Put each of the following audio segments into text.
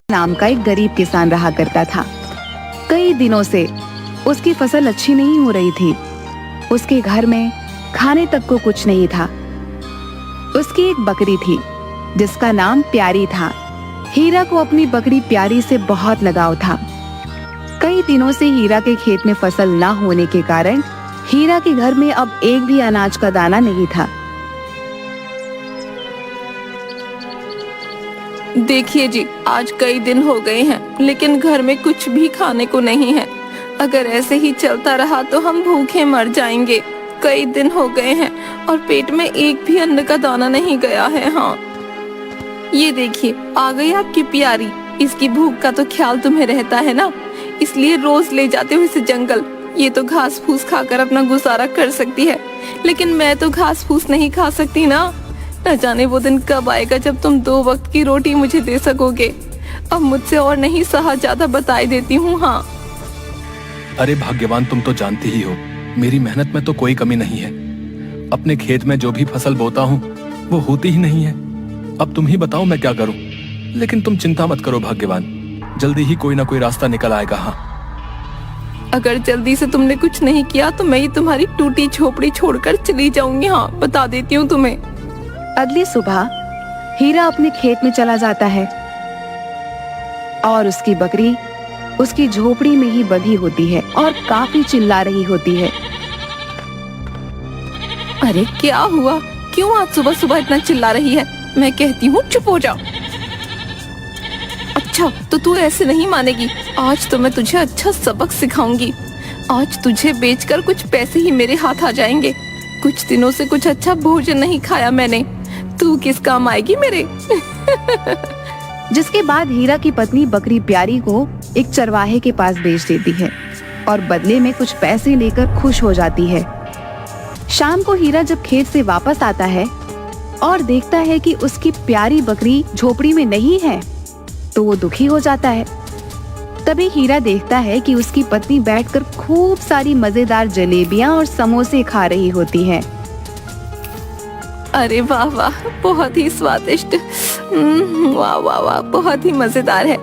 नाम का एक गरीब किसान रहा करता था। कई दिनों से उसकी फसल अच्छी नहीं हो रही थी। उसके घर में खाने तक को कुछ नहीं था। उसकी एक बकरी थी जिसका नाम प्यारी था। हीरा को अपनी बकरी प्यारी से बहुत लगाव था। कई दिनों से हीरा के खेत में फसल ना होने के कारण हीरा के घर में अब एक भी अनाज का दाना नहीं था। देखिए जी, आज कई दिन हो गए हैं लेकिन घर में कुछ भी खाने को नहीं है। अगर ऐसे ही चलता रहा तो हम भूखे मर जाएंगे। कई दिन हो गए हैं और पेट में एक भी अन्न का दाना नहीं गया है। हाँ, ये देखिए आ गई आपकी प्यारी। इसकी भूख का तो ख्याल तुम्हें रहता है ना, इसलिए रोज ले जाते हो इसे जंगल। ये तो घास फूस खाकर अपना गुजारा कर सकती है, लेकिन मैं तो घास फूस नहीं खा सकती ना। न जाने वो दिन कब आएगा जब तुम 2 वक्त की रोटी मुझे दे सकोगे। अब मुझसे और नहीं सहा जाता, बताई देती हूँ। हाँ। अरे भाग्यवान, तुम तो जानती ही हो मेरी मेहनत में तो कोई कमी नहीं है। अपने खेत में जो भी फसल बोता हूँ वो होती ही नहीं है। अब तुम ही बताओ मैं क्या करूँ। लेकिन तुम चिंता मत करो भाग्यवान, जल्दी ही कोई ना कोई रास्ता निकल आएगा। हाँ, अगर जल्दी से तुमने कुछ नहीं किया तो मैं ही तुम्हारी टूटी झोपड़ी छोड़कर चली जाऊंगी। हाँ, बता देती हूँ तुम्हें। अगली सुबह हीरा अपने खेत में चला जाता है और उसकी बकरी उसकी झोपड़ी में ही बंधी होती है और काफी चिल्ला रही होती है। अरे क्या हुआ? क्यों आज सुबह सुबह इतना चिल्ला रही है? मैं कहती हूँ चुप हो जाओ। अच्छा, तो तू ऐसे नहीं मानेगी। आज तो मैं तुझे अच्छा सबक सिखाऊंगी। आज तुझे बेचकर कुछ पैसे ही मेरे हाथ आ जाएंगे। कुछ दिनों से कुछ अच्छा भोजन नहीं खाया मैंने। तू किस काम आएगी मेरे? जिसके बाद हीरा की पत्नी बकरी प्यारी को एक चरवाहे के पास बेच देती है और बदले में कुछ पैसे लेकर खुश हो जाती है। शाम को हीरा जब खेत से वापस आता है और देखता है कि उसकी प्यारी बकरी झोपड़ी में नहीं है तो वो दुखी हो जाता है। तभी हीरा देखता है कि उसकी पत्नी बैठकर खूब सारी मजेदार जलेबियां और समोसे खा रही होती है। अरे वाह वाह, बहुत ही स्वादिष्ट। वाह वाह वाह, बहुत ही मजेदार है।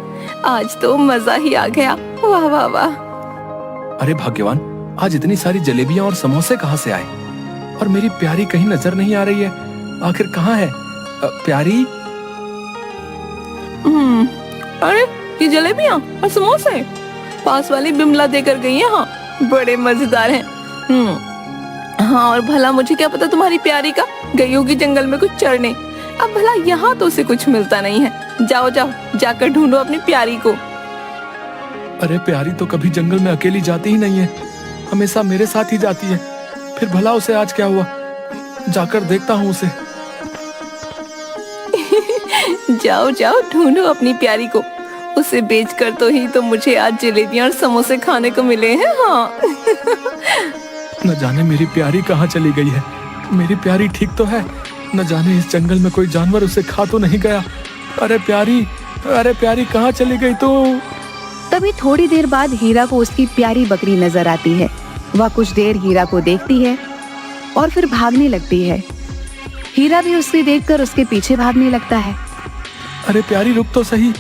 आज तो मजा ही आ गया। वाह वाह वाह। अरे भाग्यवान, आज इतनी सारी जलेबियां और समोसे कहाँ से आए? और मेरी प्यारी कहीं नजर नहीं आ रही है। आखिर कहाँ है प्यारी? अरे ये जलेबियां और समोसे पास वाली बिमला देकर गई है। हाँ, बड़े मजेदार हैं। हाँ, और भला मुझे क्या पता तुम्हारी प्यारी का गई होगी जंगल में कुछ चरने। अब भला यहाँ तो उसे कुछ मिलता नहीं है। जाओ जाओ, जाकर ढूंढो अपनी प्यारी को। अरे प्यारी तो कभी जंगल में अकेली जाती ही नहीं है, हमेशा मेरे साथ ही जाती है। फिर भला उसे आज क्या हुआ? जाकर देखता हूँ उसे। जाओ जाओ, ढूंढो अपनी प्यारी को। उसे बेचकर तो ही तो मुझे आज जलेबियां और समोसे खाने को मिले हैं। हाँ। न जाने मेरी प्यारी कहाँ चली गई है। मेरी प्यारी ठीक तो है, न जाने इस जंगल में कोई जानवर उसे खा तो नहीं गया। अरे प्यारी कहाँ चली गई तू? तभी थोड़ी देर बाद हीरा को उसकी प्यारी बकरी नजर आती है। वह कुछ देर हीरा को देखती है और फिर भागने लगती है। हीरा भी उसे देखकर उसके पीछे भागने लगता है। अरे प्यारी रुक तो सही,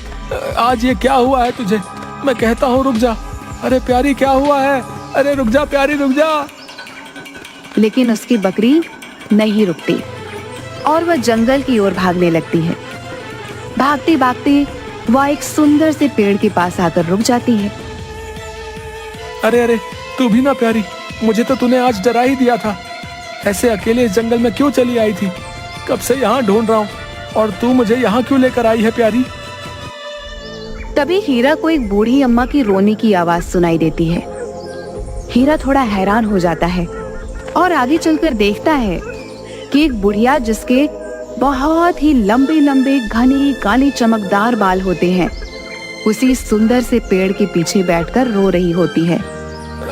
आज ये क्या हुआ है तुझे? मैं कहता हूँ रुक जा। अरे प्यारी क्या हुआ है? अरे रुक जा प्यारी, रुक जा। लेकिन उसकी बकरी नहीं रुकती और वह जंगल की ओर भागने लगती है। भागते भागते वह एक सुंदर से पेड़ के पास आकर रुक जाती है। अरे तू भी ना प्यारी, मुझे तो तूने आज डरा ही दिया था। ऐसे अकेले इस जंगल में क्यों चली आई थी? कब से यहाँ ढूंढ रहा हूँ और तू मुझे यहाँ क्यों लेकर आई है प्यारी? तभी हीरा को एक बूढ़ी अम्मा की रोने की आवाज सुनाई देती है। हीरा थोड़ा हैरान हो जाता है और आगे चलकर देखता है कि एक बुढ़िया जिसके बहुत ही लंबे लंबे घने काले चमकदार बाल होते हैं, उसी सुंदर से पेड़ के पीछे बैठकर रो रही होती है।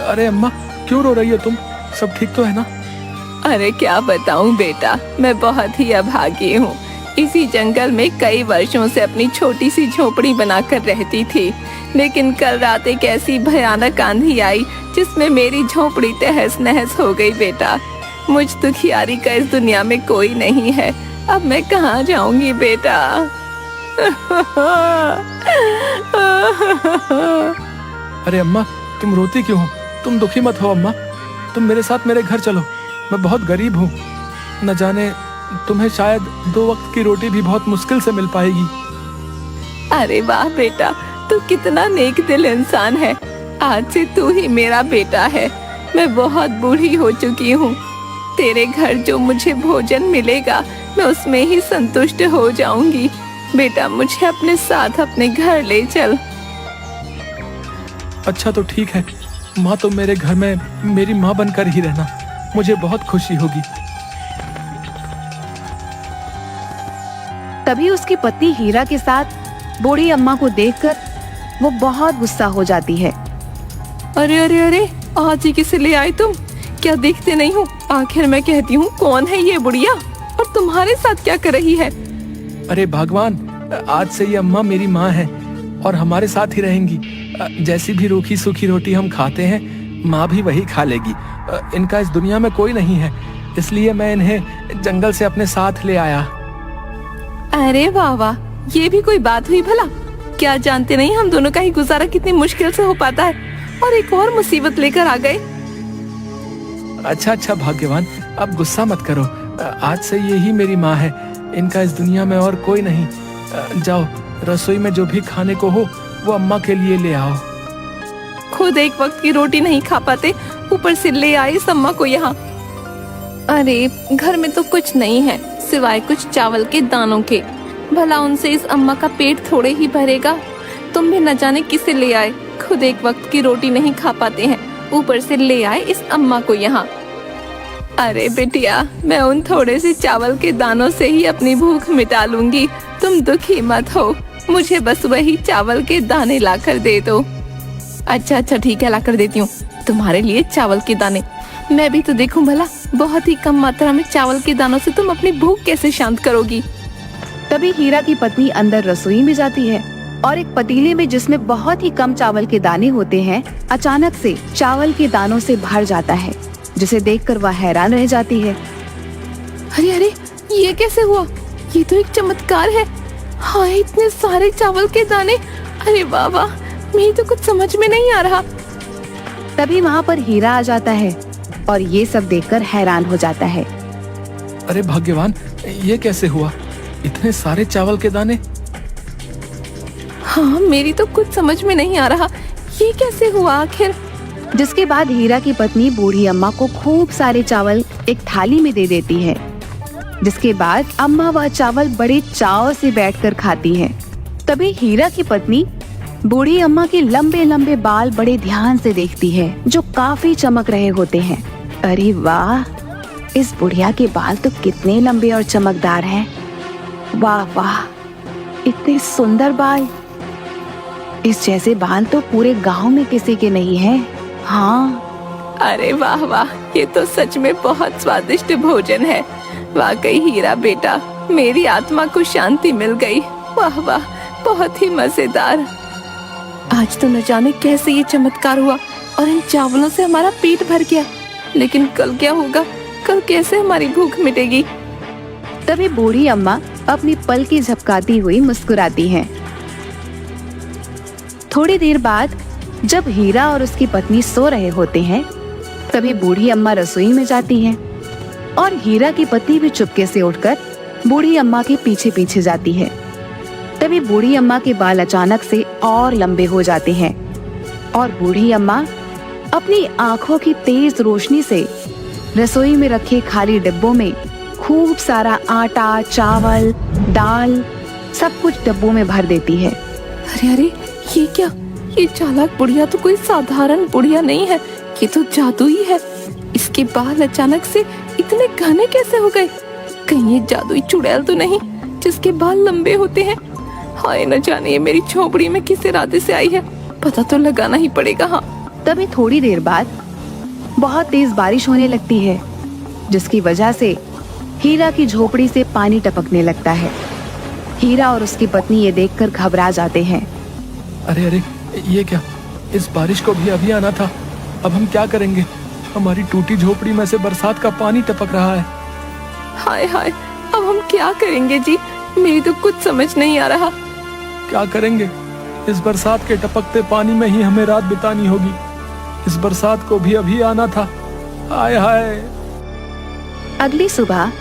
अरे अम्मा, क्यों रो रही हो तुम? सब ठीक तो है ना? अरे क्या बताऊं बेटा, मैं बहुत ही अभागी हूँ। इसी जंगल में कई वर्षों से अपनी छोटी सी झोपड़ी बनाकर रहती थी, लेकिन कल रात एक ऐसी भयानक आंधी आई जिसमें मेरी झोपड़ी तहस नहस हो गई बेटा। मुझ दुखियारी का इस दुनिया में कोई नहीं है। अब मैं कहाँ जाऊंगी बेटा? अरे अम्मा, तुम रोती क्यों हो? तुम दुखी मत हो अम्मा। तुम मेरे साथ मेरे घर चलो। मैं बहुत गरीब हूँ। न जाने तुम्हें शायद 2 वक्त की रोटी भी बहुत मुश्किल से मिल पाएगी। अरे वाह बेटा, तू कितना नेक दिल इंसान है। आज से तू ही मेरा बेटा है। मैं बहुत बूढ़ी हो चुकी हूँ। तेरे घर जो मुझे भोजन मिलेगा मैं उसमें ही संतुष्ट हो जाऊंगी। बेटा, मुझे अपने साथ अपने घर ले चल। अच्छा तो ठीक है माँ, तुम मेरे घर में मेरी माँ बनकर ही रहना। मुझे बहुत खुशी होगी। तभी उसकी पत्नी हीरा के साथ बूढ़ी अम्मा को देखकर वो बहुत गुस्सा हो जाती है। अरे अरे अरे, आज ही किसे ले आई तुम? क्या देखते नहीं हो? आखिर मैं कहती हूँ कौन है ये बुढ़िया और तुम्हारे साथ क्या कर रही है? अरे भगवान, आज से ये अम्मा मेरी माँ है और हमारे साथ ही रहेंगी। जैसी भी रूखी सूखी रोटी हम खाते हैं माँ भी वही खा लेगी। इनका इस दुनिया में कोई नहीं है, इसलिए मैं इन्हें जंगल से अपने साथ ले आया। अरे वाह वाह, ये भी कोई बात हुई भला? क्या जानते नहीं हम दोनों का ही गुजारा कितनी मुश्किल से हो पाता है, और एक और मुसीबत लेकर आ गए। अच्छा अच्छा भाग्यवान, अब गुस्सा मत करो। आज से ये ही मेरी माँ है। इनका इस दुनिया में और कोई नहीं। जाओ, रसोई में जो भी खाने को हो वो अम्मा के लिए ले आओ। खुद एक वक्त की रोटी नहीं खा पाते, ऊपर से ले आए इस अम्मा को यहाँ। अरे घर में तो कुछ नहीं है सिवाय कुछ चावल के दानों के। भला उनसे इस अम्मा का पेट थोड़े ही भरेगा। तुम भी न जाने किसे ले आए। खुद एक वक्त की रोटी नहीं खा पाते हैं, ऊपर से ले आए इस अम्मा को यहाँ। अरे बेटिया, मैं उन थोड़े से चावल के दानों से ही अपनी भूख मिटा लूंगी। तुम दुखी मत हो, मुझे बस वही चावल के दाने लाकर दे दो। अच्छा अच्छा ठीक है, लाकर देती हूँ तुम्हारे लिए चावल के दाने। मैं भी तो देखूं भला, बहुत ही कम मात्रा में चावल के दानों से तुम अपनी भूख कैसे शांत करोगी। तभी हीरा की पत्नी अंदर रसोई में जाती है और एक पतीले में जिसमें बहुत ही कम चावल के दाने होते हैं अचानक से चावल के दानों से भर जाता है, जिसे देखकर वह हैरान रह जाती है। अरे अरे, ये कैसे हुआ? ये तो एक चमत्कार है। हाँ, इतने सारे चावल के दाने। अरे वाह वाह, मेरी तो कुछ समझ में नहीं आ रहा। तभी वहाँ पर हीरा आ जाता है और ये सब देखकर हैरान हो जाता है। अरे भाग्यवान, ये कैसे हुआ? इतने सारे चावल के दाने। हाँ, मेरी तो कुछ समझ में नहीं आ रहा, ये कैसे हुआ आखिर। जिसके बाद हीरा की पत्नी बूढ़ी अम्मा को खूब सारे चावल एक थाली में दे देती है। जिसके बाद अम्मा वह चावल बड़े चाव से बैठकर खाती है। तभी हीरा की पत्नी बूढ़ी अम्मा के लंबे लंबे बाल बड़े ध्यान से देखती है, जो काफी चमक रहे होते हैं। अरे वाह, इस बुढ़िया के बाल तो कितने लंबे और चमकदार हैं। वाह वाह, इतने सुंदर बाल। इस जैसे बाल तो पूरे गांव में किसी के नहीं हैं। हाँ। अरे वाह वाह, ये तो सच में बहुत स्वादिष्ट भोजन है। वाकई हीरा बेटा, मेरी आत्मा को शांति मिल गई। वाह वाह, बहुत ही मजेदार। आज तो न जाने कैसे ये चमत्कार हुआ और इन चावलों से हमारा पेट भर गया। लेकिन कल क्या होगा? कल कैसे हमारी भूख मिटेगी? तभी बूढ़ी अम्मा अपनी पलकें झपकाती हुई मुस्कुराती हैं। थोड़ी देर बाद जब हीरा और उसकी पत्नी सो रहे होते हैं, तभी बूढ़ी अम्मा रसोई में जाती हैं और हीरा की पत्नी भी चुपके से उठकर बूढ़ी अम्मा के पीछे पीछे जाती है। तभी बूढ़ी अम्मा के बाल अचानक से और लंबे हो जाते हैं और बूढ़ी अम्मा अपनी आंखों की तेज रोशनी से रसोई में रखे खाली डिब्बों में खूब सारा आटा, चावल, दाल सब कुछ डिब्बों में भर देती है। अरे अरे, ये क्या? ये चालाक बुढ़िया तो कोई साधारण बुढ़िया नहीं है, ये तो जादुई है। इसके बाल अचानक से इतने घने कैसे हो गए? कहीं ये जादुई चुड़ैल तो नहीं जिसके बाल लंबे होते हैं? हाय, न जाने ये मेरी झोपड़ी में किस इरादे से आई है, पता तो लगाना ही पड़ेगा। हाँ। तभी थोड़ी देर बाद बहुत तेज बारिश होने लगती है, जिसकी वजह से हीरा की झोपड़ी से पानी टपकने लगता है। हीरा और उसकी पत्नी ये देखकर घबरा जाते हैं। अरे अरे, ये क्या? इस बारिश को भी अभी आना था। अब हम क्या करेंगे? हमारी टूटी झोपड़ी में से बरसात का पानी टपक रहा है। हाय हाय, अब हम क्या करेंगे जी? मेरी तो कुछ समझ नहीं आ रहा। क्या करेंगे? इस बरसात के टपकते पानी में ही हमें रात बितानी होगी। इस बरसात को भी अभी आना था। हाय हाय। अगली सुबह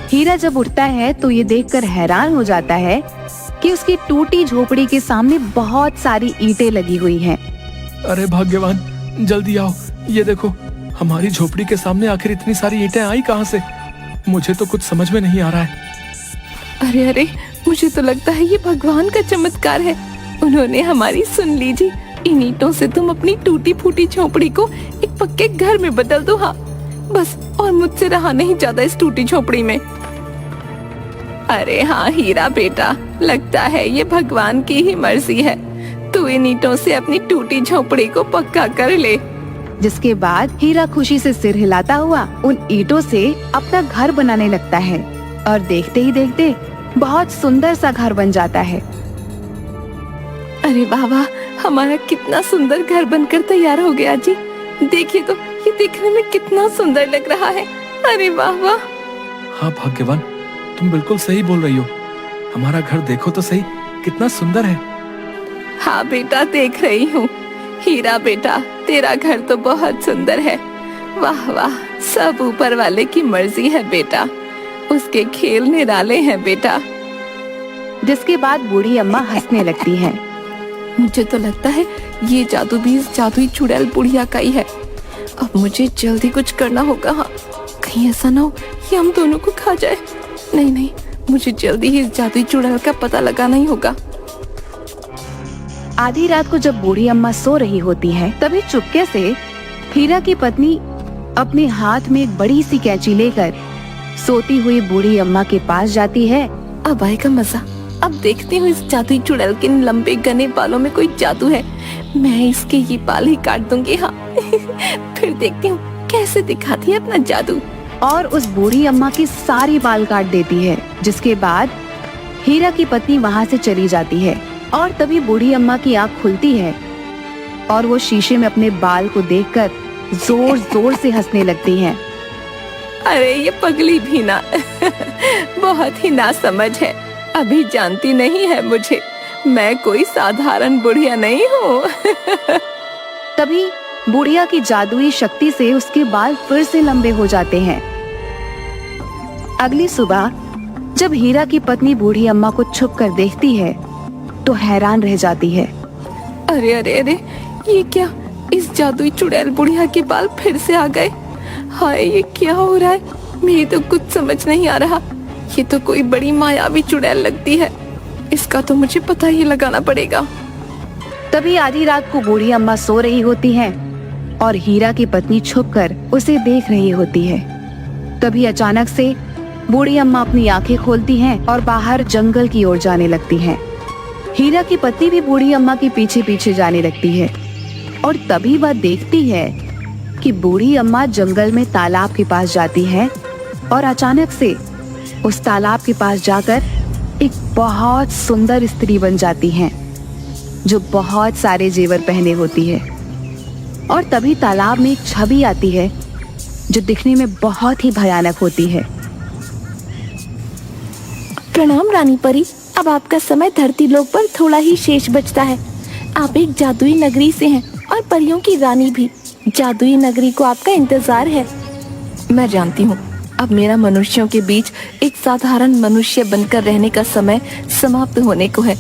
हीरा जब उठता है तो ये देखकर हैरान हो जाता है कि उसकी टूटी झोपड़ी के सामने बहुत सारी ईंटें लगी हुई हैं। अरे भाग्यवान, जल्दी आओ, ये देखो हमारी झोपड़ी के सामने आखिर इतनी सारी ईंटें आई कहाँ से? मुझे तो कुछ समझ में नहीं आ रहा है। अरे अरे, मुझे तो लगता है ये भगवान का चमत्कार है। उन्होंने हमारी सुन ली जी। इन ईंटों से तुम अपनी टूटी फूटी झोपड़ी को एक पक्के घर में बदल दो। हाँ बस, और मुझसे रहा नहीं जाता इस टूटी झोपड़ी में। अरे हाँ हीरा बेटा, लगता है ये भगवान की ही मर्जी है। तू इन ईंटों से अपनी टूटी झोपड़ी को पक्का कर ले। जिसके बाद हीरा खुशी से सिर हिलाता हुआ उन ईंटों से अपना घर बनाने लगता है और देखते ही देखते बहुत सुंदर सा घर बन जाता है। अरे वाह वाह, हमारा कितना सुंदर घर बनकर तैयार हो गया जी। देखिए तो, ये देखने में कितना सुंदर लग रहा है। अरे वाह वाह। हाँ भाग्यवान, तुम बिल्कुल सही बोल रही हो। हमारा घर देखो तो सही, कितना सुंदर है। हाँ बेटा, देख रही हूँ। हीरा बेटा, तेरा घर तो बहुत सुंदर है। वाह वाह, सब ऊपर वाले की मर्जी है बेटा। उसके खेल निराले हैं बेटा। जिसके बाद बूढ़ी अम्मा हंसने लगती है। मुझे तो लगता है ये जादू भी इस जादुई चुड़ैल बुढ़िया का ही है। अब मुझे जल्दी कुछ करना होगा। हाँ, कहीं ऐसा ना हो कि हम दोनों को खा जाए। नहीं नहीं, मुझे जल्दी ही इस जादुई चुड़ैल का पता लगाना ही होगा। आधी रात को जब बूढ़ी अम्मा सो रही होती है, तभी चुपके से हीरा की पत्नी अपने हाथ में एक बड़ी सी कैंची लेकर सोती हुई बूढ़ी अम्मा के पास जाती है। अब आएगा मजा। अब देखती हूँ इस जादुई चुड़ैल के इन लंबे घने बालों में कोई जादू है। मैं इसके ये बाल ही काट दूंगी। हाँ फिर देखती हूँ कैसे दिखाती है अपना जादू। और उस बूढ़ी अम्मा की सारी बाल काट देती है। जिसके बाद हीरा की पत्नी वहाँ से चली जाती है और तभी बूढ़ी अम्मा की आँख खुलती है और वो शीशे में अपने बाल को देखकर जोर जोर से हंसने लगती है। अरे ये पगली भी ना बहुत ही नासमझ है। अभी जानती नहीं है मुझे। मैं कोई साधारण बुढ़िया नहीं हूँ। तभी बुढ़िया की जादुई शक्ति से उसके बाल फिर से लंबे हो जाते हैं। अगली सुबह जब हीरा की पत्नी बूढ़ी अम्मा को छुप कर देखती है तो हैरान रह जाती है। अरे अरे अरे, ये क्या? इस जादुई चुड़ैल बुढ़िया के बाल फिर से आ गए। हाय, ये क्या हो रहा है? मेरी तो कुछ समझ नहीं आ रहा। ये तो कोई बड़ी मायावी चुड़ैल लगती है। इसका तो मुझे पता ही लगाना पड़ेगा। तभी आधी रात को बूढ़ी अम्मा सो रही होती है और हीरा की पत्नी छुपकर उसे देख रही होती है। तभी अचानक से बूढ़ी अम्मा अपनी आंखें खोलती हैं और बाहर जंगल की ओर जाने लगती हैं। हीरा की पत्नी भी बूढ़ी अम्मा के पीछे पीछे जाने लगती है और तभी वह देखती है कि बूढ़ी अम्मा जंगल में तालाब के पास जाती है और अचानक से उस तालाब के पास जाकर एक बहुत सुंदर स्त्री बन जाती हैं जो बहुत सारे जेवर पहने होती है। और तभी तालाब में एक छवि आती है जो दिखने में बहुत ही भयानक होती है। प्रणाम रानी परी, अब आपका समय धरती लोक पर थोड़ा ही शेष बचता है। आप एक जादुई नगरी से हैं और परियों की रानी भी। जादुई नगरी को आपका इंतजार है। मैं जानती हूँ अब मेरा मनुष्यों के बीच एक साधारण मनुष्य बनकर रहने का समय समाप्त होने को है,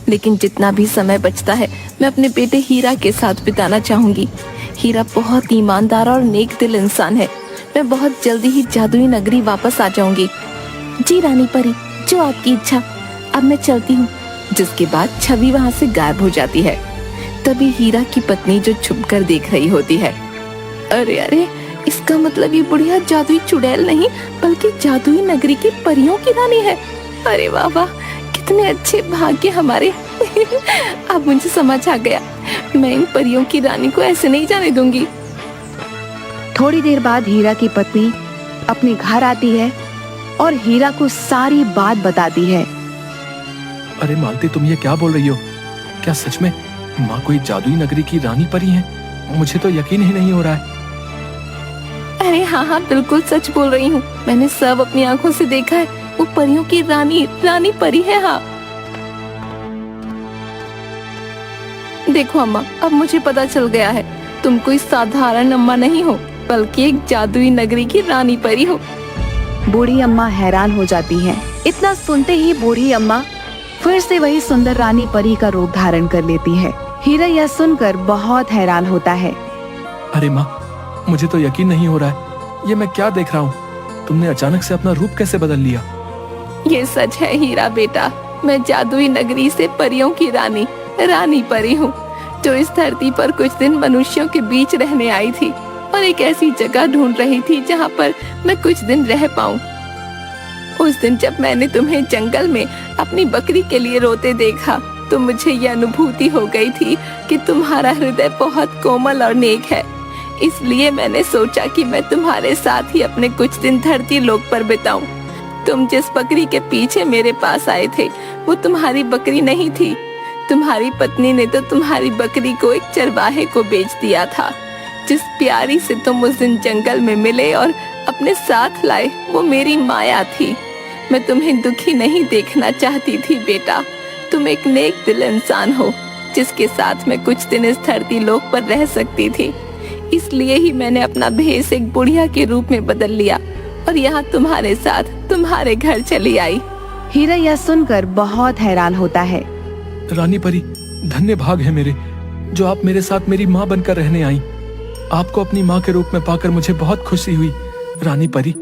लेकिन जितना भी समय बचता है मैं अपने बेटे हीरा के साथ बिताना चाहूंगी। हीरा बहुत ईमानदार और नेक दिल इंसान है। मैं बहुत जल्दी ही जादुई नगरी वापस आ जाऊंगी। जी रानी परी, जो आपकी इच्छा। अब मैं चलती हूँ। जिसके बाद छवि वहाँ से गायब हो जाती है। तभी हीरा की पत्नी जो छुपकर देख रही होती है। अरे अरे, इसका मतलब ये बुढ़िया जादुई चुड़ैल नहीं बल्कि जादुई नगरी की परियों की रानी है। अरे वाह वाह, कितने अच्छे भाग्य हमारे। अब मुझे समझ आ गया, मैं इन परियों की रानी को ऐसे नहीं जाने दूंगी। थोड़ी देर बाद हीरा की पत्नी अपने घर आती है और हीरा को सारी बात बताती है। अरे मालती, तुम ये क्या बोल रही हो? क्या सच में माँ कोई जादुई नगरी की रानी परी है? मुझे तो यकीन ही नहीं हो रहा है। अरे हाँ हाँ, बिल्कुल सच बोल रही हूँ। मैंने सब अपनी आंखों से देखा है। वो परियों की रानी परी है। हाँ, देखो अम्मा, अब मुझे पता चल गया है, तुम कोई साधारण अम्मा नहीं हो, बल्कि एक जादुई नगरी की रानी परी हो। बूढ़ी अम्मा हैरान हो जाती हैं। इतना सुनते ही बूढ़ी अम्मा फिर से वही सुंदर रानी परी का रूप धारण कर लेती है। हीरा यह सुनकर बहुत हैरान होता है। अरे माँ, मुझे तो यकीन नहीं हो रहा है, ये मैं क्या देख रहा हूँ? तुमने अचानक से अपना रूप कैसे बदल लिया? ये सच है हीरा बेटा, मैं जादुई नगरी से परियों की रानी परी हूँ, जो इस धरती पर कुछ दिन मनुष्यों के बीच रहने आई थी और एक ऐसी जगह ढूंढ रही थी जहाँ पर मैं कुछ दिन रह पाऊँ। उस दिन जब मैंने तुम्हें जंगल में अपनी बकरी के लिए रोते देखा, तो मुझे यह अनुभूति हो गई थी कि तुम्हारा हृदय बहुत कोमल और नेक है। इसलिए मैंने सोचा कि मैं तुम्हारे साथ ही अपने कुछ दिन धरती लोक पर बिताऊं। तुम जिस बकरी के पीछे मेरे पास आए थे, वो तुम्हारी बकरी नहीं थी। तुम्हारी पत्नी ने तो तुम्हारी बकरी को एक चरवाहे को बेच दिया था। जिस प्यारी से तुम उस दिन जंगल में मिले और अपने साथ लाए, वो मेरी माया थी। मैं तुम्हें दुखी नहीं देखना चाहती थी बेटा। तुम एक नेक दिल इंसान हो, जिसके साथ मैं कुछ दिन इस धरती लोक पर रह सकती थी। इसलिए ही मैंने अपना भेष एक बुढ़िया के रूप में बदल लिया और यहाँ तुम्हारे साथ तुम्हारे घर चली आई। हीरा यह सुनकर बहुत हैरान होता है। रानी परी, धन्य भाग है मेरे, जो आप मेरे साथ मेरी माँ बनकर रहने आई। आपको अपनी माँ के रूप में पाकर मुझे बहुत खुशी हुई, रानी परी।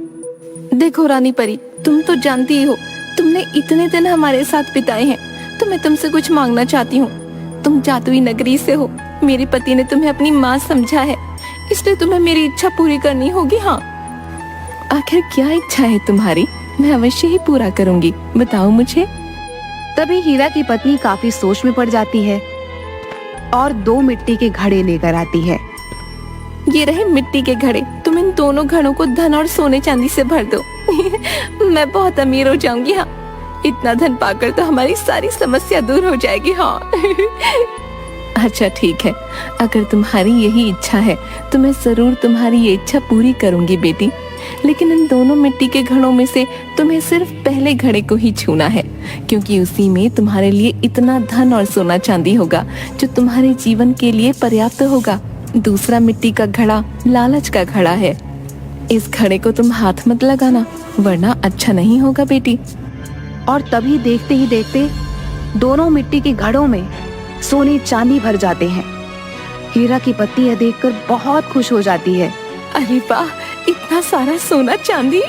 देखो रानी परी, तुम तो जानती ही हो, तुमने इतने दिन हमारे साथ बिताए हैं, तो मैं तुमसे कुछ मांगना चाहती हूँ। तुम जादुई नगरी से हो, मेरे पति ने तुम्हें अपनी माँ समझा है, इसलिए तुम्हें मेरी इच्छा पूरी करनी होगी। हाँ, आखिर क्या इच्छा है तुम्हारी? मैं अवश्य ही पूरा करूंगी, बताओ मुझे। तभी हीरा की पत्नी काफी सोच में पड़ जाती है और 2 मिट्टी के घड़े लेकर आती है। ये रहे मिट्टी के घड़े, तुम इन दोनों घड़ों को धन और सोने चांदी से भर दो। मैं बहुत अमीर हो जाऊंगी। हाँ, इतना धन पाकर तो हमारी सारी समस्या दूर हो जाएगी। हाँ। अच्छा ठीक है, अगर तुम्हारी यही इच्छा है तो मैं जरूर तुम्हारी ये इच्छा पूरी करूंगी बेटी। लेकिन इन दोनों मिट्टी के घड़ों में से तुम्हें सिर्फ पहले घड़े को ही छूना है, क्योंकि उसी में तुम्हारे लिए इतना धन और सोना चांदी होगा जो तुम्हारे जीवन के लिए पर्याप्त होगा। दूसरा मिट्टी का घड़ा लालच का घड़ा है। इस घड़े को तुम हाथ मत लगाना, वरना अच्छा नहीं होगा बेटी। और तभी देखते ही देखते दोनों मिट्टी के घड़ों में सोने चांदी भर जाते हैं। हीरा की पत्नी यह देखकर बहुत खुश हो जाती है। अरे वाह, इतना सारा सोना चांदी।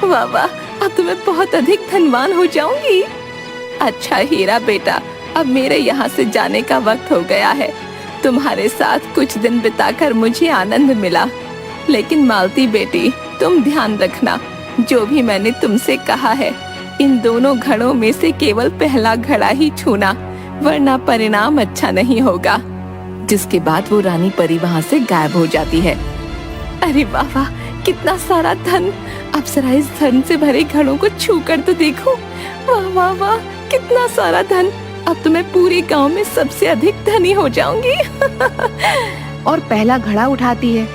वाह वाह, अब तो मैं बहुत अधिक धनवान हो जाऊंगी। अच्छा हीरा बेटा, अब मेरे यहाँ से जाने का वक्त हो गया है। तुम्हारे साथ कुछ दिन बिताकर मुझे आनंद मिला, लेकिन मालती बेटी, तुम ध्यान रखना, जो भी मैंने तुमसे कहा है, इन दोनों घड़ों में से केवल पहला घड़ा ही छूना, वरना परिणाम अच्छा नहीं होगा। जिसके बाद वो रानी परी वहाँ से गायब हो जाती है। अरे वाह वाह, कितना सारा धन! अब जरा इस धन से भरे घड़ों को छू कर तो देखो। वाह वाह वाह, कितना सारा धन! अब तो मैं पूरे गांव में सबसे अधिक धनी हो जाऊंगी। और पहला घड़ा उठाती है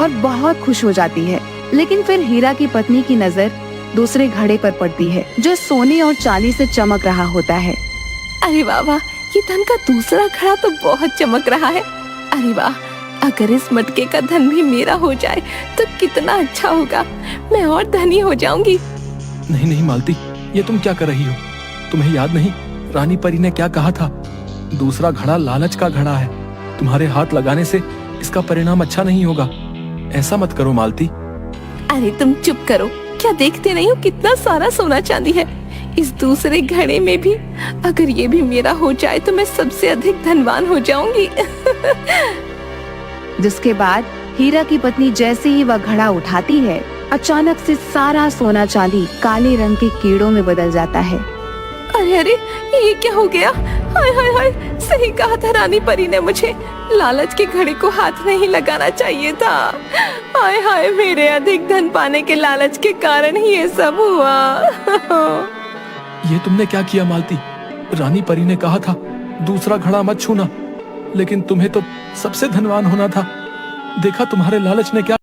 और बहुत खुश हो जाती है। लेकिन फिर हीरा की पत्नी की नजर दूसरे घड़े पर पड़ती है, जो सोने और चांदी से चमक रहा होता है। अरे वाह वाह, ये धन का दूसरा घड़ा तो बहुत चमक रहा है। अरे वाह, अगर इस मटके का धन भी मेरा हो जाए तो कितना अच्छा होगा, मैं और धनी हो जाऊंगी। नहीं नहीं मालती, ये तुम क्या कर रही हो? तुम्हें याद नहीं रानी परी ने क्या कहा था? दूसरा घड़ा लालच का घड़ा है, तुम्हारे हाथ लगाने से इसका परिणाम अच्छा नहीं होगा। ऐसा मत करो मालती। अरे तुम चुप करो, क्या देखते नहीं हो कितना सारा सोना चांदी है इस दूसरे घड़े में भी? अगर ये भी मेरा हो जाए तो मैं सबसे अधिक धनवान हो जाऊंगी। जिसके बाद हीरा की पत्नी जैसे ही वह घड़ा उठाती है, अचानक से सारा सोना चांदी काले रंग के कीड़ों में बदल जाता है। अरे अरे, ये क्या हो गया? हाय हाय हाय, सही कहा था रानी परी ने मुझे, लालच के घड़े को हाथ नहीं लगाना चाहिए था। हाय हाय, मेरे अधिक धन पाने के लालच के कारण ही ये सब हुआ। ये तुमने क्या किया मालती? रानी परी ने कहा था दूसरा घड़ा मत छूना, लेकिन तुम्हें तो सबसे धनवान होना था। देखा तुम्हारे लालच ने क्या